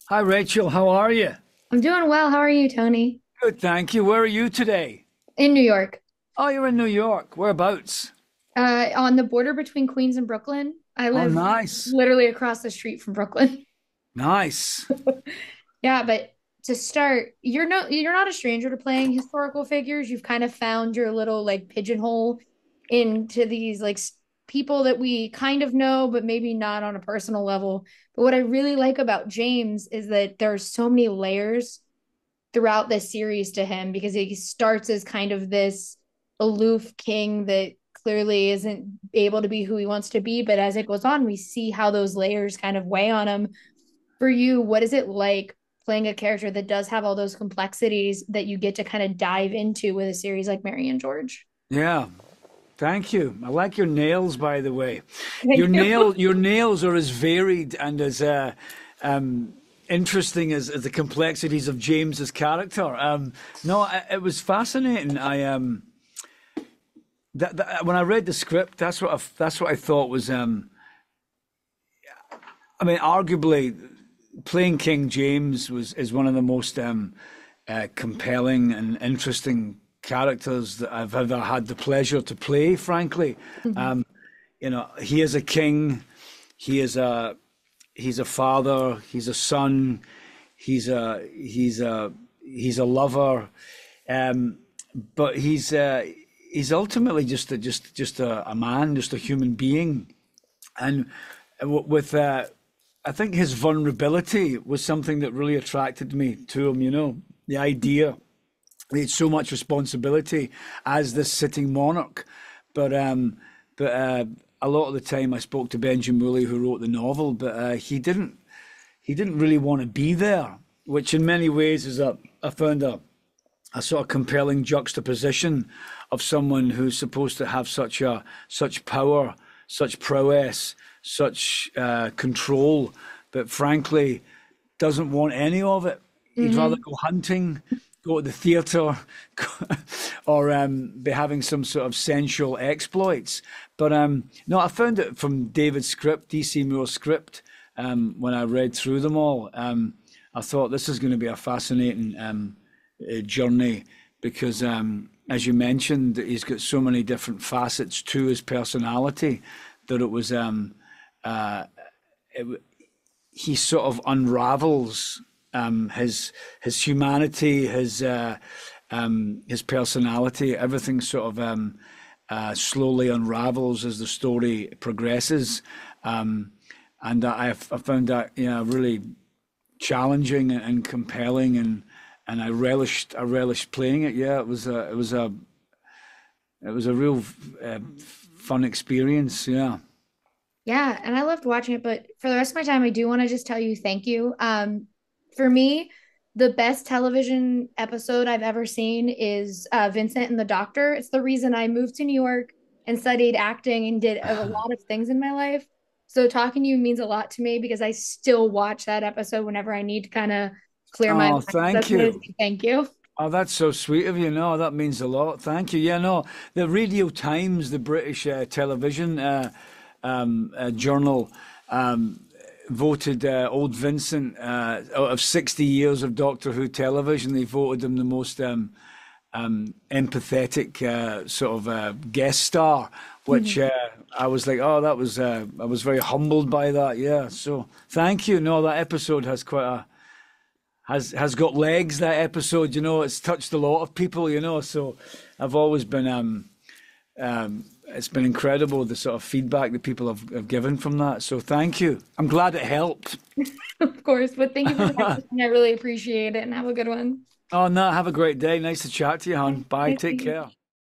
Hi, Rachel. How are you? I'm doing well. How are you, Tony? Good, thank you. Where are you today? In New York, Oh, you're in New York. Whereabouts? on the border between Queens and Brooklyn. I Oh, live nice. literally across the street from Brooklyn. Nice. Yeah, but to start, you're not a stranger to playing historical figures. You've kind of found your little like pigeonhole into these people that we kind of know, but maybe not on a personal level. But what I really like about James is that there's so many layers throughout this series to him because he starts as kind of this aloof king that clearly isn't able to be who he wants to be. But as it goes on, we see how those layers kind of weigh on him. For you, what is it like playing a character that does have all those complexities that you get to kind of dive into with a series like Mary and George? Yeah. Thank you. I like your nails, by the way. Thank you. Your nails are as varied and as um, interesting as the complexities of James's character. No, it was fascinating. When I read the script, that's what I thought was. I mean, arguably, playing King James was is one of the most compelling and interesting characters that I've ever had the pleasure to play. Frankly, Mhm. you know, he is a king. He is a he's a father. He's a son. He's a lover. But he's ultimately just a man, just a human being, and with I think his vulnerability was something that really attracted me to him. You know, the idea he had so much responsibility as this sitting monarch, but a lot of the time I spoke to Benjamin Woolley, who wrote the novel, but he didn't really want to be there, which in many ways is I found a sort of compelling juxtaposition of someone who's supposed to have such power, such prowess, such control, but frankly doesn't want any of it. He'd rather Mhm. go hunting, go to the theatre, or be having some sort of sensual exploits. But no, I found it from David's script, DC Moore's script, when I read through them all. I thought this is going to be a fascinating journey because, as you mentioned, he's got so many different facets to his personality that it, he sort of unravels his humanity, his personality. Everything sort of slowly unravels as the story progresses, and I found that really challenging and compelling, and I relished playing it. Yeah, it was a real fun experience. Yeah. Yeah, and I loved watching it, but for the rest of my time, I do want to just tell you thank you. For me, the best television episode I've ever seen is Vincent and the Doctor. It's the reason I moved to New York and studied acting and did a lot of things in my life. So talking to you means a lot to me because I still watch that episode whenever I need to kind of clear my Oh, mind. So I thank just wanted to you. say thank you. Oh, that's so sweet of you. No, that means a lot. Thank you. Yeah, no, the Radio Times, the British television journal, voted Old Vincent out of 60 years of Doctor Who television. They voted him the most empathetic sort of guest star, which I was like, oh, I was very humbled by that. Yeah, so thank you. No, that episode has quite a has got legs. That episode, it's touched a lot of people. So I've always been it's been incredible the sort of feedback that people have given from that. So thank you. I'm glad it helped. Of course, but thank you for the question. I really appreciate it and have a good one. Oh no, have a great day. Nice to chat to you, hon. Bye. Take Bye. care.